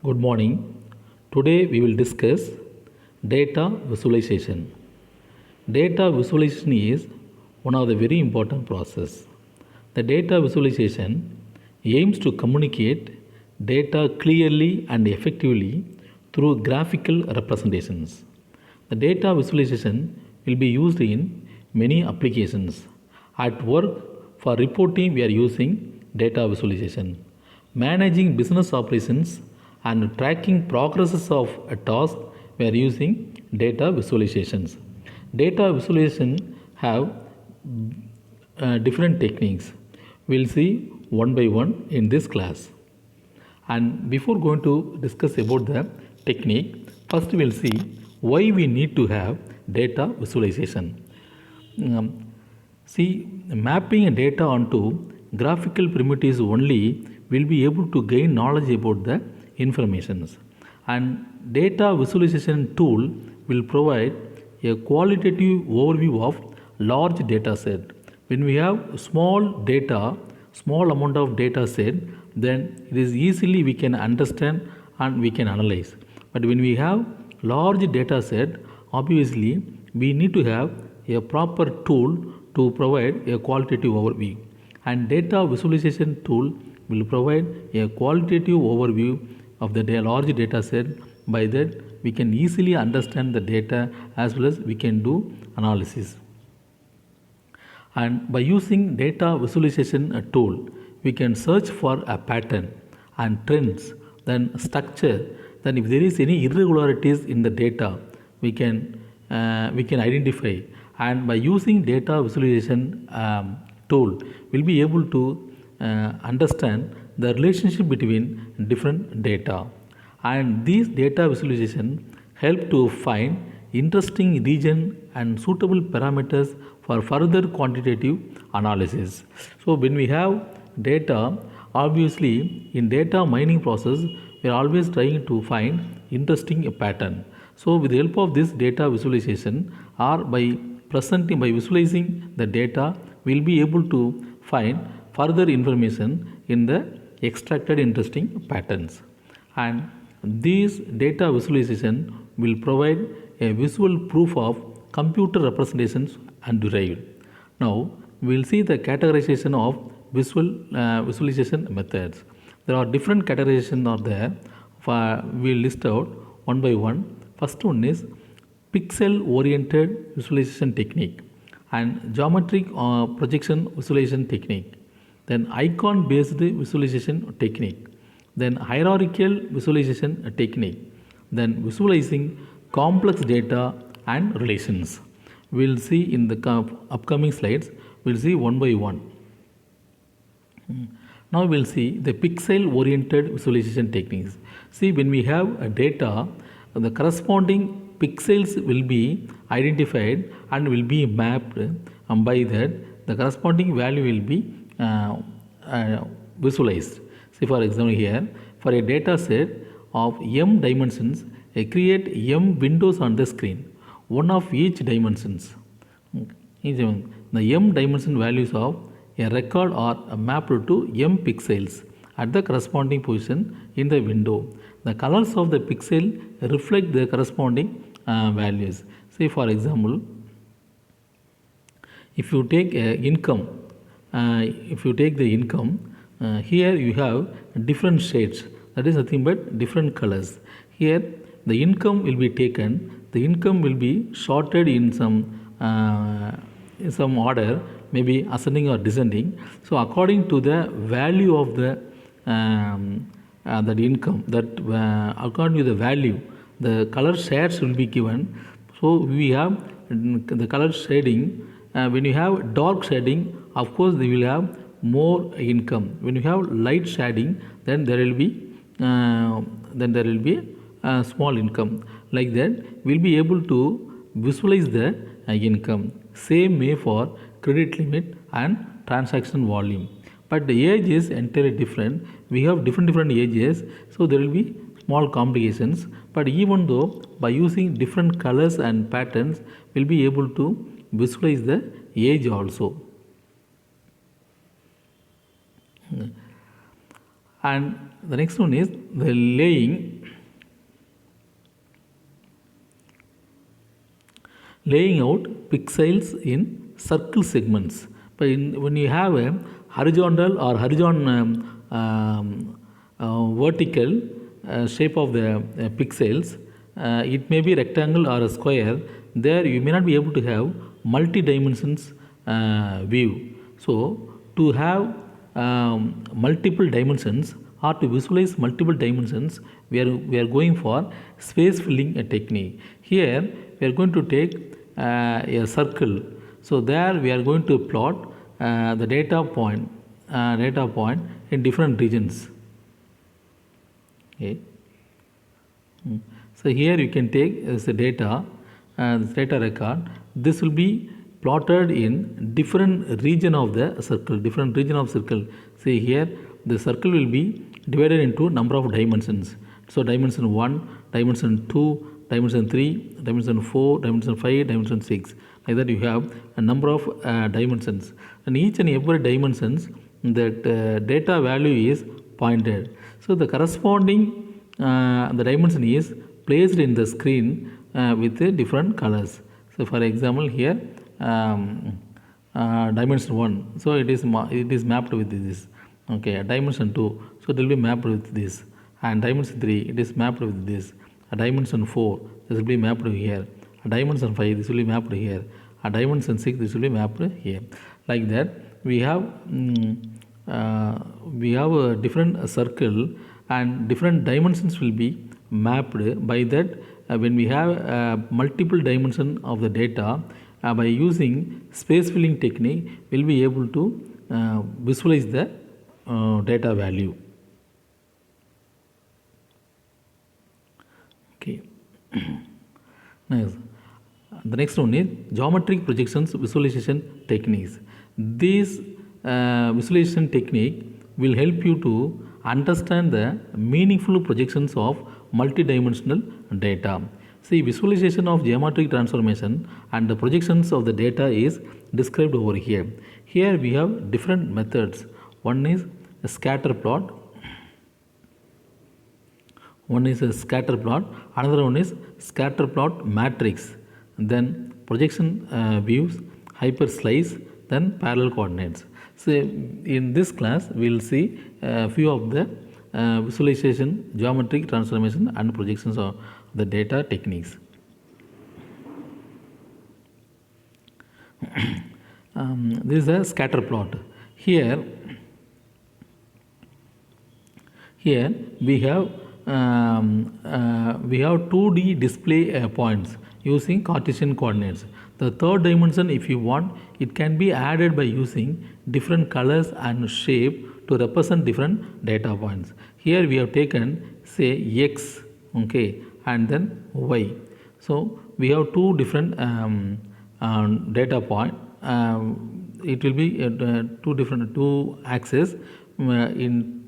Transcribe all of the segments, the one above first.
Good morning. Today we will discuss data visualization. Data visualization is one of the very important process. The data visualization aims to communicate data clearly and effectively through graphical representations. The data visualization will be used in many applications. At work, for reporting, we are using data visualization. Managing business operations and tracking progresses of a task, we are using data visualizations. Data visualization have different techniques. We'll see one by one in this class. And before going to discuss about the technique, first we'll see why we need to have data visualization. See, mapping data onto graphical primitives only will be able to gain knowledge about the informations. And data visualization tool will provide a qualitative overview of large data set. When we have small amount of data set, then it is easily we can understand and we can analyze. But when we have large data set, obviously we need to have a proper tool to provide a qualitative overview. And data visualization tool will provide a qualitative overview of the large data set. By that we can easily understand the data as well as we can do analysis. And by using data visualization tool, we can search for a pattern and trends, then structure. Then if there is any irregularities in the data, we can identify. And by using data visualization tool, we'll be able to understand the relationship between different data. And these data visualization help to find interesting region and suitable parameters for further quantitative analysis. So when we have data, obviously in data mining process, we are always trying to find interesting pattern. So with the help of this data visualization or by visualizing the data, we will be able to find further information in the extracted interesting patterns. And this data visualization will provide a visual proof of computer representations and derived. Now we will see the categorization of visualization methods. There are different categorizations are there. We will list out one by one. First one is pixel oriented visualization technique and geometric projection visualization technique, then icon based visualization technique, then hierarchical visualization technique, then visualizing complex data and relations. We will see in the upcoming slides, we will see one by one. Now we will see the pixel oriented visualization techniques. See, when we have a data, the corresponding pixels will be identified and will be mapped, and by that the corresponding value will be visualized. See, for example, here for a data set of m dimensions, I create m windows on the screen, one of each dimensions. The m dimension values of a record are mapped to m pixels at the corresponding position in the window. The colors of the pixel reflect the corresponding values. Say for example, if you take income, here you have different shades, that is nothing but different colors. Here the income will be taken, the income will be sorted in some order, maybe ascending or descending. So according to the value of the that income, according to the value, the color shades will be given. So we have the color shading. When you have dark shading, of course they will have more income. When you have light shading, then there will be small income. Like that, we'll be able to visualize the income. Same way for credit limit and transaction volume. But the age is entirely different. We have different ages, so there will be small complications. But even though by using different colors and patterns, we'll be able to visualize the age also. And the next one is the laying out pixels in circle segments. But when you have a horizontal or vertical shape of the pixels, it may be rectangle or a square. There you may not be able to have multi-dimensions view. So to have multiple dimensions or to visualize multiple dimensions, we are going for space filling technique. Here we are going to take a circle. So there we are going to plot the data point in different regions. Okay. So here you can take as a data, this data record. This will be plotted in different region of the circle, different region of circle. See here, the circle will be divided into number of dimensions. So dimension 1, dimension 2, dimension 3, dimension 4, dimension 5, dimension 6. Like that you have a number of dimensions. And each and every dimensions, that data value is pointed. So the corresponding the dimension is placed in the screen with different colors. So for example here dimension 1, so it is mapped with this. Okay, dimension 2, so it will be mapped with this. And dimension 3, it is mapped with this. A dimension 4, this will be mapped here. A dimension 5, this will be mapped here. A dimension 6, this will be mapped here. Like that we have a different circle and different dimensions will be mapped. By that when we have multiple dimension of the data, by using space filling technique we'll be able to visualize the data value. Okay. Nice. The next one is geometric projections visualization techniques. This visualization technique will help you to understand the meaningful projections of multidimensional data. See, visualization of geometric transformation and the projections of the data is described over here. Here we have different methods. One is a scatter plot. One is a scatter plot. Another one is scatter plot matrix. Then projection views, hyper slice, then parallel coordinates. So in this class we will see a few of the visualization, geometric transformation and projections of the data techniques. This is a scatter plot. Here we have 2D display points using Cartesian coordinates. The third dimension, if you want, it can be added by using different colors and shape to represent different data points. Here we have taken say X, okay, and then Y. So we have two different data point. It will be two axes in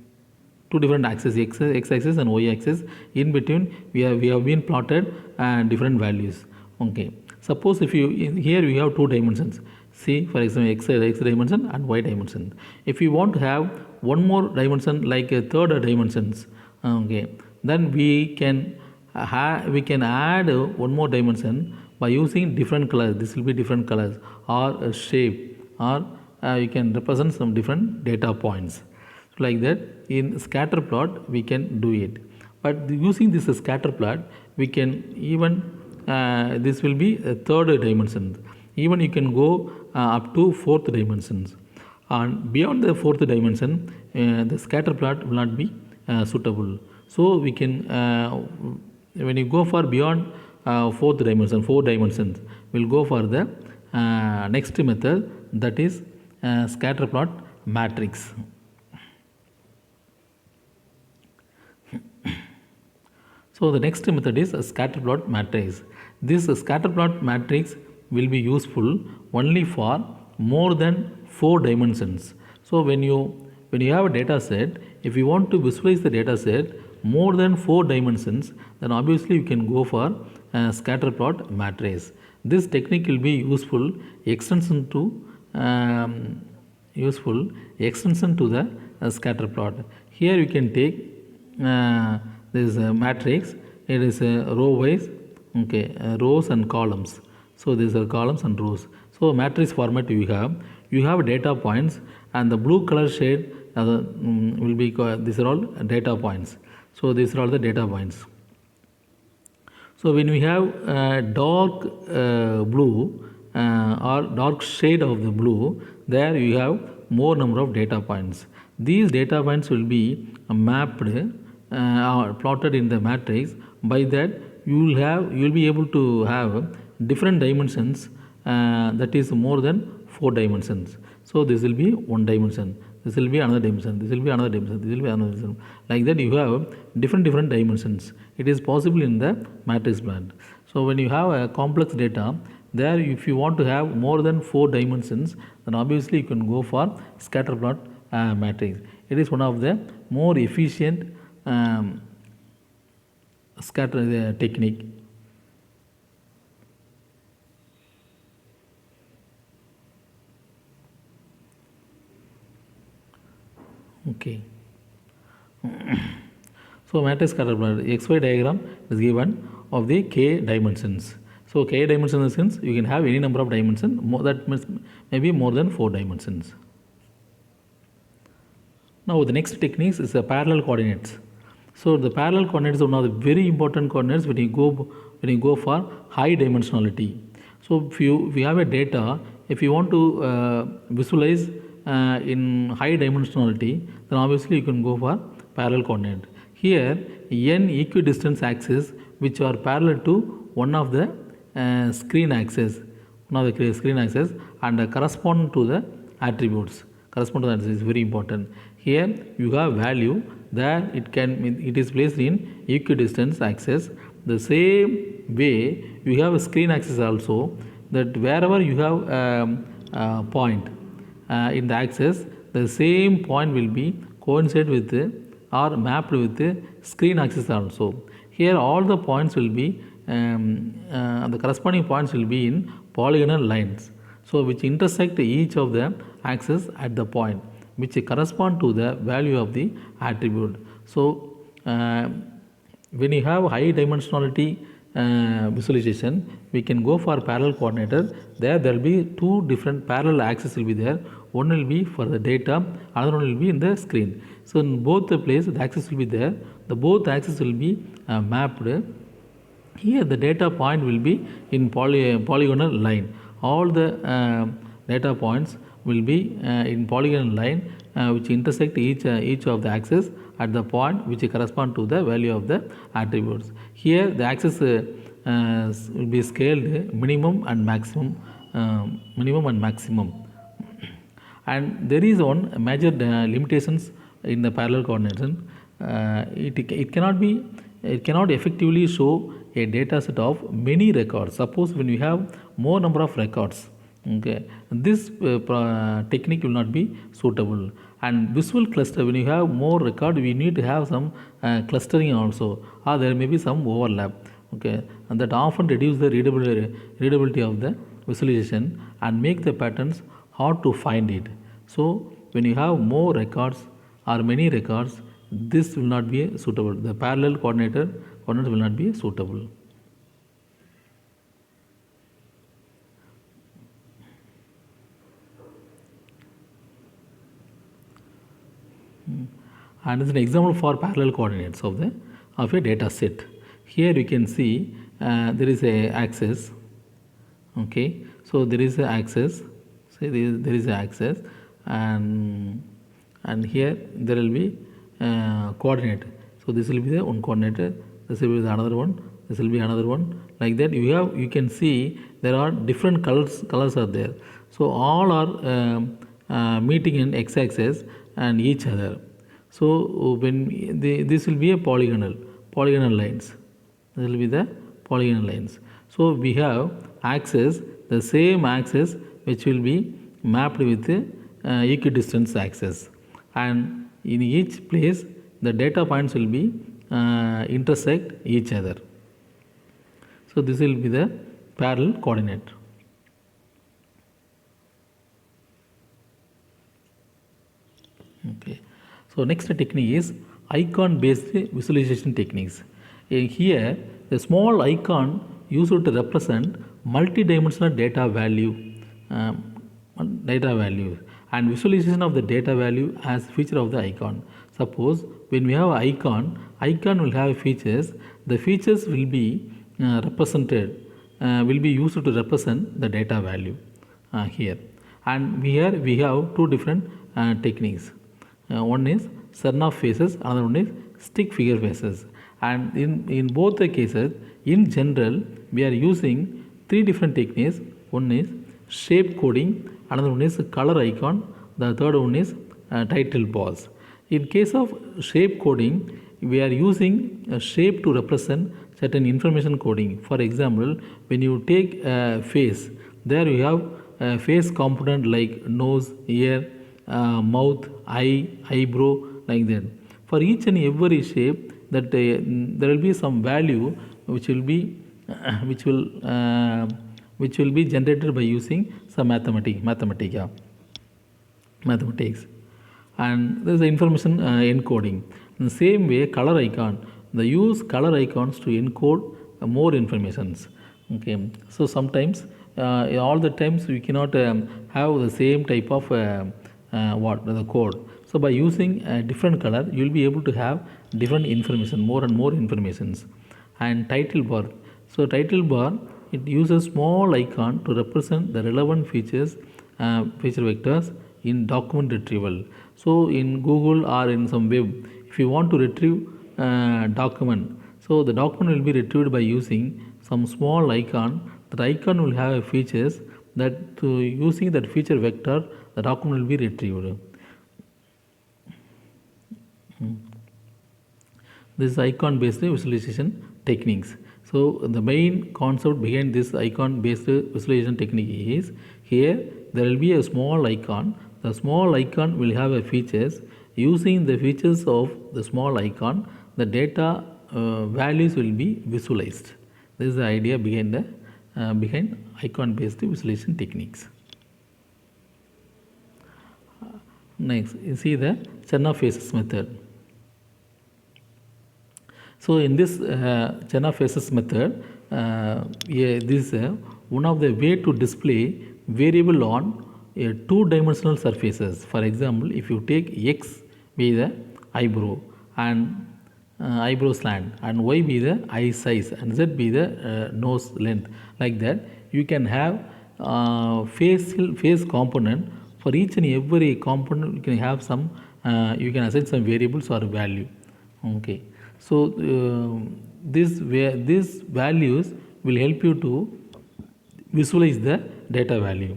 two different axes, x axis and y axis. In between we have been plotted different values. Okay, suppose if you here we have two dimensions. See, for example, x dimension and y dimension. If you want to have one more dimension like a third dimensions, okay, then we can add one more dimension by using different colors. This will be different colors or a shape, or you can represent some different data points. Like that in scatter plot we can do it. But using this scatter plot we can even this will be a third dimension. Even you can go up to fourth dimensions. And beyond the fourth dimension the scatter plot will not be suitable. So we can when you go for beyond four dimensions, we'll go for the next method, that is scatter plot matrix. So the next method is a scatter plot matrix. This scatter plot matrix will be useful only for more than 4 dimensions. So when you have a data set, if you want to visualize the data set more than 4 dimensions, then obviously you can go for a scatter plot matrix. This technique will be useful extension to the scatter plot. Here you can take this matrix. It is row wise, okay, rows and columns. So these are columns and rows. So matrix format you have data points, and the blue color shade will be these are all data points. So these are all the data points. So when we have dark blue or dark shade of the blue, there you have more number of data points. These data points will be mapped or plotted in the matrix. By that you will be able to have different dimensions, that is more than 4 dimensions. So this will be one dimension, this will be another dimension, this will be another dimension, this will be another dimension. Like that you have different dimensions. It is possible in the matrix plan. So when you have a complex data, there if you want to have more than 4 dimensions, then obviously you can go for scatter plot matrix. It is one of the more efficient scatter technique. Okay. So matrix scatter plot XY diagram is given of the k dimensions. So k dimensions in the sense you can have any number of dimensions, that means maybe more than 4 dimensions. Now the next technique is the parallel coordinates. So the parallel coordinates is one of the very important coordinates when you go for high dimensionality. So if you have a data, if you want to visualize in high dimensionality, then obviously you can go for parallel coordinate. Here n equidistant axes which are parallel to one of the screen axis, and correspond to the attributes. Correspond to that is very important. Here you have value that it is placed in equidistant axis. The same way you have a screen axis also, that wherever you have a point in the axis, the same point will be coincide with or mapped with the screen axis also. Here all the points will be the corresponding points will be in polygonal lines, so which intersect each of the axes at the point which correspond to the value of the attribute. So when you have high dimensionality visualization, we can go for parallel coordinator. There will be 2 different parallel axes will be there. One will be for the data, another one will be in the screen. So in both the places the axis will be there. The both axes will be mapped. Here the data point will be in polygonal line. All the data points will be in polygonal line which intersect each of the axes at the point which correspond to the value of the attributes. Here the axis will be scaled minimum and maximum, and there is one major limitations in the parallel coordination. It cannot effectively show a data set of many records. Suppose when you have more number of records, okay, this technique will not be suitable. And visual cluster, when you have more record, we need to have some clustering also, or there may be some overlap, okay, and that often reduce the readability of the visualization and make the patterns hard to find it. So when you have more records or many records, this will not be suitable. The parallel coordinates will not be suitable. And this is an example for parallel coordinates of a data set. Here you can see there is a axis. Okay, so there is a axis. Say there is a axis, and here there will be coordinate. So this will be the one coordinate. This will be the another one. This will be another one. Like that you can see there are different colors are there. So all are meeting in x-axis and each other. So when this will be a polygonal lines. This will be the polygonal lines. So we have axis, the same axis which will be mapped with the equidistant axis, and in each place the data points will be intersect each other. So this will be the parallel coordinate. Okay. So next technique is icon based visualization techniques. Here the small icon used to represent multi-dimensional data value, um, data value and visualization of the data value as feature of the icon. Suppose when we have icon will have features. The features will be represented, will be used to represent the data value here. And here we have two different techniques. One is Sarnoff faces, another one is stick figure faces. And in both the cases, in general, we are using three different techniques. One is shape coding, another one is color icon, the third one is title bars. In case of shape coding, we are using a shape to represent certain information coding. For example, when you take a face, there you have a face component like nose, ear, mouth, eye, eyebrow, like that. For each and every shape, that there will be some value which will be which will be generated by using some mathematics. And there is the information encoding. In the same way, color icon, they use color icons to encode more informations. Okay, so sometimes all the times we cannot have the same type of the code. So by using a different color, you will be able to have different information, more and more informations. And title bar. So title bar, it uses small icon to represent the relevant features, feature vectors in document retrieval. So in Google or in some web, if you want to retrieve document, so the document will be retrieved by using some small icon. That icon will have features that using that feature vector, the document will be retrieved. This is icon based visualization techniques. So the main concept behind this icon based visualization technique is, here there will be a small icon. The small icon will have a features. Using the features of the small icon, the data values will be visualized. This is the idea behind the behind icon based visualization techniques. Next, you see the Chernoff faces method. So in this Chernoff faces method, this is one of the way to display variable on two-dimensional surfaces. For example, if you take x be the eyebrow and eyebrow slant, and y be the eye size, and z be the nose length, like that, you can have face component. For each and every component, you can have some, you can assign some variables or value. Okay, so these values will help you to visualize the data value.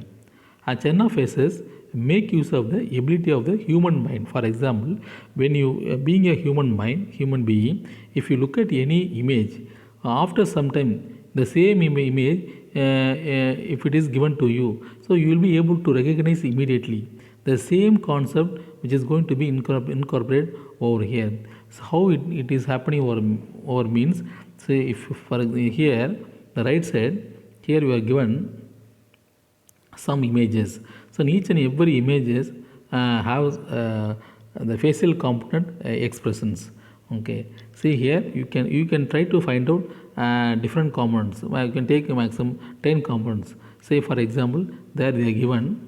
And Chernoff faces make use of the ability of the human mind. For example, when you being a human being, if you look at any image, after some time the same image, if it is given to you, so you will be able to recognize immediately the same concept which is going to be incorporated over here. So how it is happening over means, say if for here the right side, here we are given some images. So in each and every images have the facial component expressions. Okay, see here you can try to find out different components. You can take a maximum 10 components. Say for example, there they are given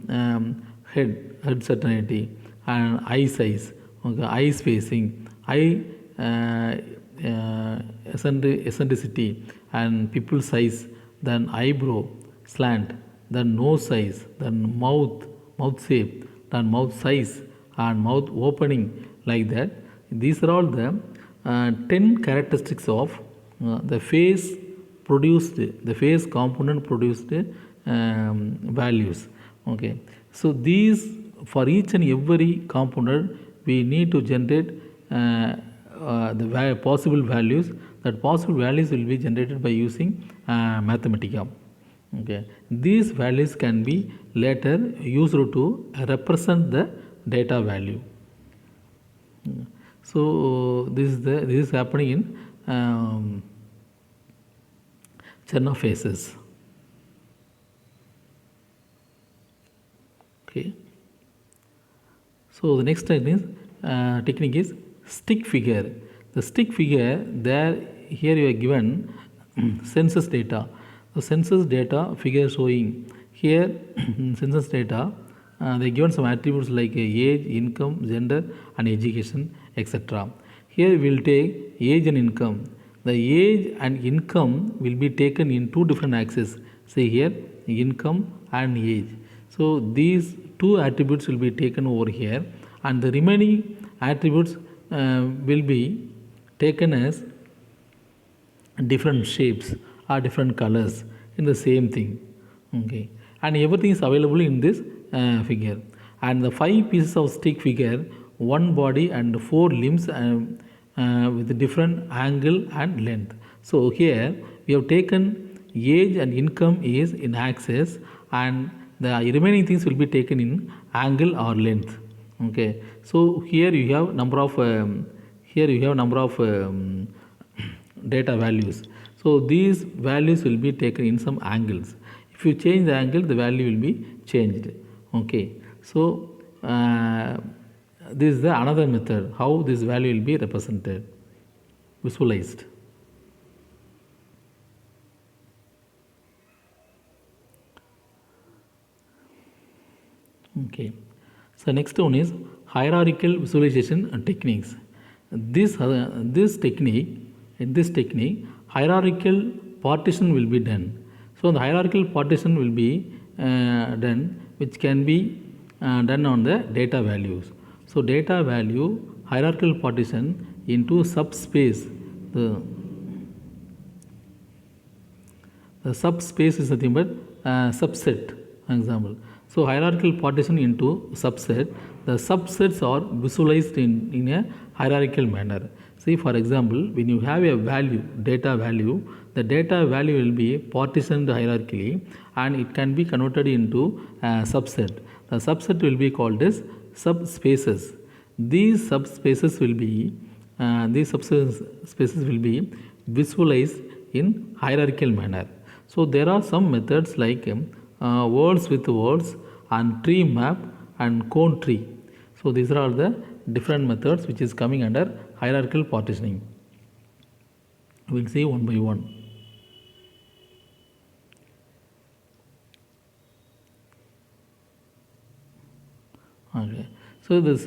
head certainty and eye size, okay, eye spacing, eye eccentricity and pupil size, then eyebrow slant, then nose size, then mouth shape, then mouth size and mouth opening, like that. These are all the 10 characteristics of the face component produced values. Okay, so these, for each and every component we need to generate the possible values. That possible values will be generated by using Mathematica. Okay, these values can be later used to represent the data value. So this is happening in Chernoff faces. Okay, so the next technique is technique is stick figure. The stick figure, there here you are given census data. The census data figure showing here census data, they given some attributes like age, income, gender and education, etc. Here we will take age and income. The age and income will be taken in two different axes. See here, income and age. So these two attributes will be taken over here, and the remaining attributes will be taken as different shapes or different colors in the same thing. Okay, and everything is available in this figure. And the 5 pieces of stick figure, 1 body and 4 limbs with different angle and length. So here we have taken age and income is in axis, and the remaining things will be taken in angle or length. Okay, so here you have number of data values. So these values will be taken in some angles. If you change the angle, the value will be changed. Okay, so this is the another method how this value will be represented, visualized. Okay, so next one is hierarchical visualization techniques. This technique, in this technique, hierarchical partition will be done. So the hierarchical partition will be done, which can be done on the data values. So data value hierarchical partition into subspace. The subspace is nothing but subset, example. So hierarchical partition into subset. The subsets are visualized in a hierarchical manner. See, for example, when you have a value, data value, the data value will be partitioned hierarchically, and it can be converted into a subset. The subset will be called as subspaces. These subspaces will be visualized in hierarchical manner. So there are some methods like words with words and tree map and cone tree. So these are all the different methods which is coming under hierarchical partitioning. We will see one by one. Okay. So this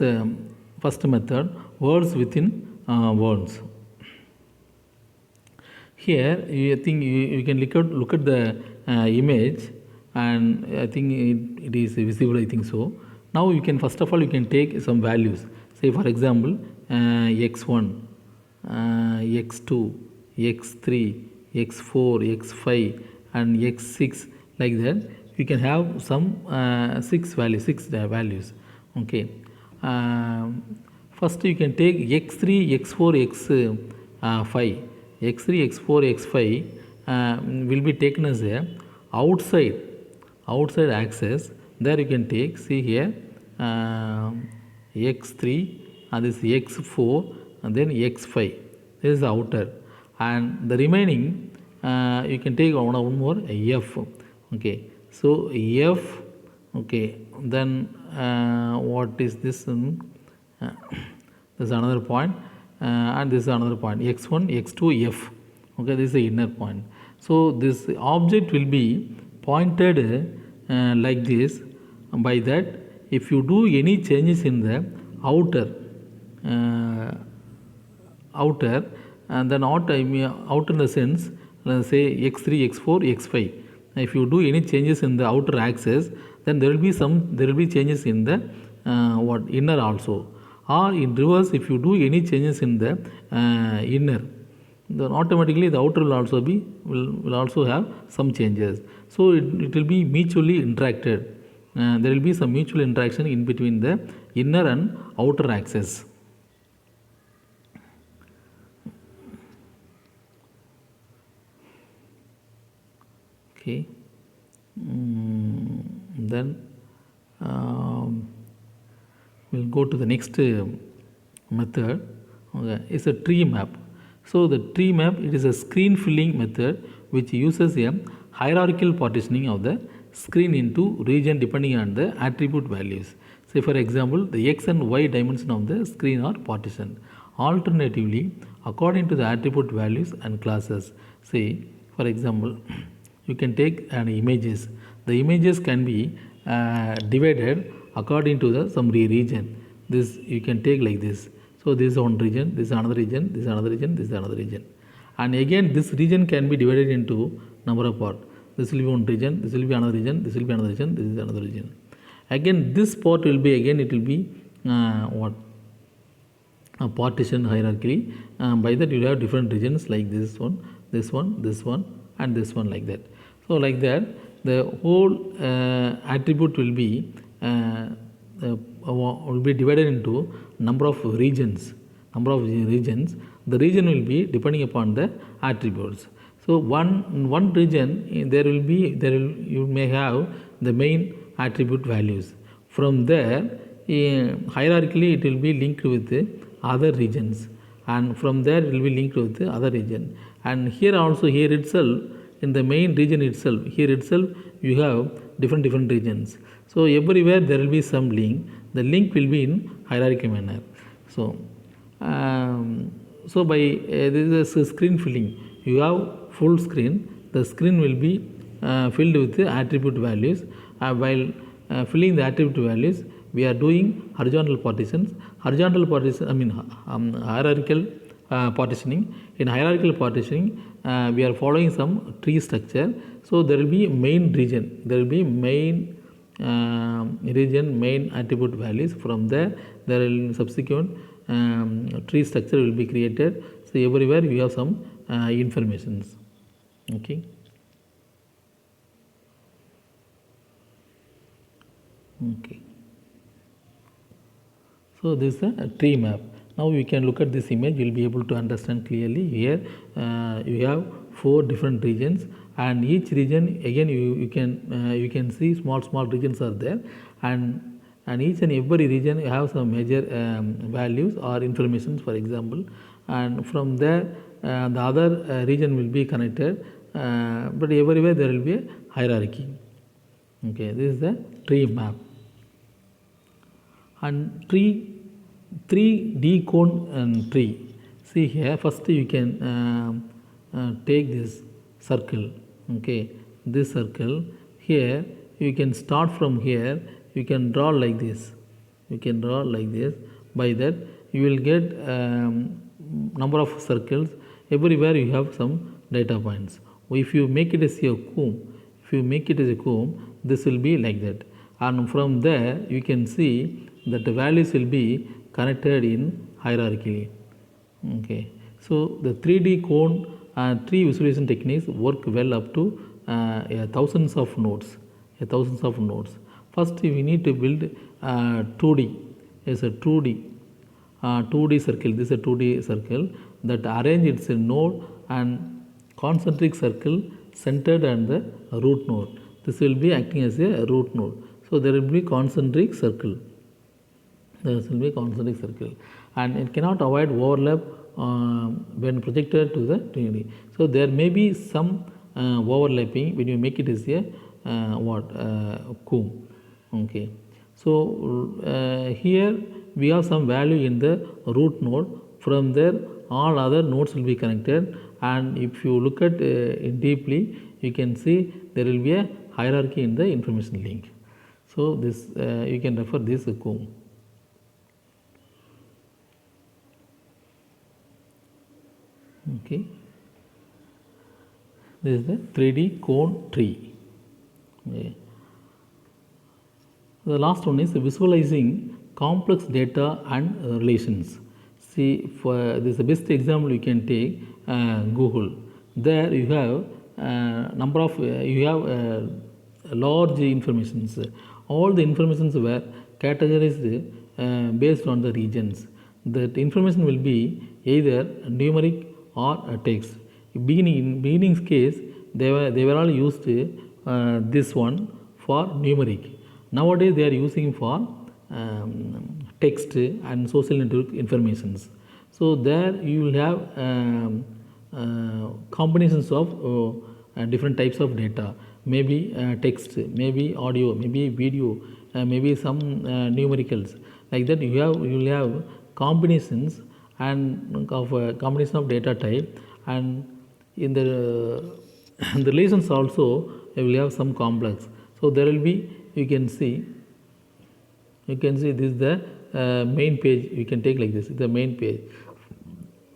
first method, words within words. Here I think you can look at the image, and I think it is visible, I think so. Now you can, first of all, you can take some values. Say for example x1, x2, x3, x4, x5 and x6, like that. You can have some 6 values. Okay. First you can take x3, x4, x5. x3, x4, x5 will be taken as a outside axis. There you can take, see here, x3 and this x4 and then x5. This is the outer, and the remaining you can take one more f. Okay, so f. Okay, then what is this? This is another point, and this is another point, x1, x2, f. Okay, this is the inner point. So this object will be pointed like this. By that, if you do any changes in the outer, and then outer in the sense, let's say x3, x4, x5. If you do any changes in the outer axis, then there will be changes in the inner also. Or in reverse, if you do any changes in the inner, then automatically the outer will also have some changes. So it will be mutually interacted. There will be some mutual interaction in between the inner and outer axis. Okay. Then we'll go to the next method. Okay. It's a tree map. So the tree map, it is a screen filling method which uses a hierarchical partitioning of the screen into region depending on the attribute values. Say for example, the x and y dimension of the screen are partitioned. Alternatively, according to the attribute values and classes, say for example, you can take an images. The images can be divided according to the some region. This you can take like this. So this is one region, this is another region, this is another region, this is another region. And again this region can be divided into number of parts. This will be one region, this will be another region, this will be another region, this is another region. Again this part will be, again it will be what? A partition hierarchy. By that you have different regions like this one, this one, this one, and this one, like that. So like that the whole attribute will be divided into number of regions. The region will be depending upon the attributes. So one region you may have the main attribute values. From there hierarchically it will be linked with the other regions, and from there it will be linked with the other region. And here also, here itself, in the main region itself, here itself you have different regions. So everywhere there will be some link. The link will be in hierarchical manner. So by this is a screen filling. You have full screen. The screen will be filled with the attribute values. While filling the attribute values, we are doing horizontal partitions. Hierarchical partitioning. In hierarchical partitioning, we are following some tree structure. So there will be main region. There will be main region, main attribute values. From there will subsequent tree structure will be created. So everywhere you have some informations. Okay. So this is a tree map. Now we can look at this image. You will be able to understand clearly. Here you have 4 different regions, and each region again you can see small regions are there, and each and every region you have some major values or information, for example, and from there the other region will be connected, but everywhere there will be a hierarchy. Okay, this is the tree map. And 3D cone tree. See here, first you can take this circle. Okay, this circle. Here you can start from here. You can draw like this. By that you will get number of circles. Everywhere you have some data points. If you make it as a comb, this will be like that. And from there you can see that the values will be connected in hierarchy. Okay, so the 3D cone tree visualization techniques work well up to thousands of nodes. First we need to build 2D. It's a 2D circle. This is a 2D circle that arrange its a node and concentric circle centered on the root node. This will be acting as a root node. So there will be concentric circle. And it cannot avoid overlap when projected to the 3D. So there may be some overlapping when you make it as a comb. Okay. So here we have some value in the root node. From there all other nodes will be connected, and if you look at it deeply, you can see there will be a hierarchy in the information link. So this you can refer this comb. Okay, this is the 3D cone tree. Okay. The last one is visualizing complex data and relations. See, for this is the best example you can take Google. There you have large informations. All the informations were categorized based on the regions. That information will be either numeric or text. In beginning's case, they were all used this one for numeric. Nowadays they are using for text and social network informations. So there you will have combinations of different types of data, maybe text, maybe audio, maybe video, maybe some numericals. Like that you will have combinations and of a combination of data type, and in the the relations also you will have some complex. So there will be, you can see this is the main page. You can take like this, the main page.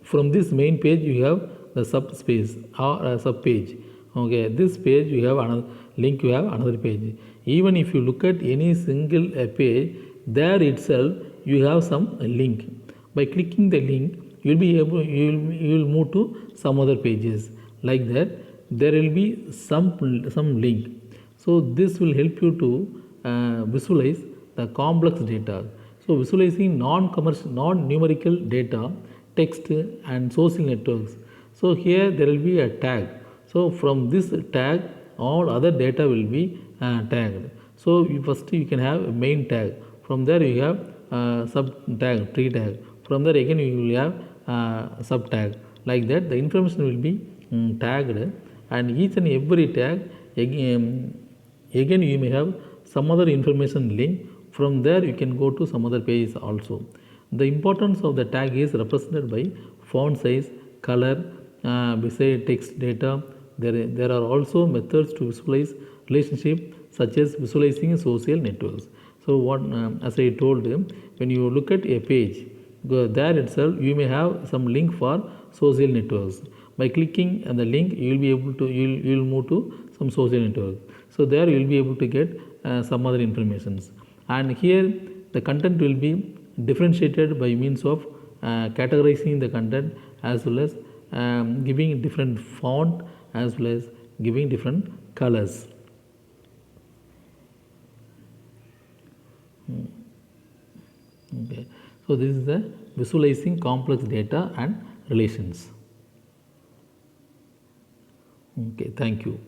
From this main page you have the subspace or sub page. Okay, this page you have another link, you have another page. Even if you look at any single page, there itself you have some link. By clicking the link, you will be able, you will move to some other pages. Like that, there will be some link. So this will help you to visualize the complex data. So visualizing non-commercial, non-numerical data, text and social networks. So here there will be a tag. So from this tag, all other data will be tagged. So first you can have a main tag. From there you have sub tag, tree tag. From there again you will have sub tag. Like that, the information will be tagged, and each and every tag again you may have some other information link. From there you can go to some other pages also. The importance of the tag is represented by font size, color, beside text data. There are also methods to visualize relationship, such as visualizing social networks. So what, as I told you, when you look at a page, there itself you may have some link for social networks. By clicking on the link, you will be able to, you will move to some social network. So there you will be able to get some other informations. And here the content will be differentiated by means of categorizing the content, as well as giving different font, as well as giving different colors. Okay, so this is the visualizing complex data and relations. Okay, thank you.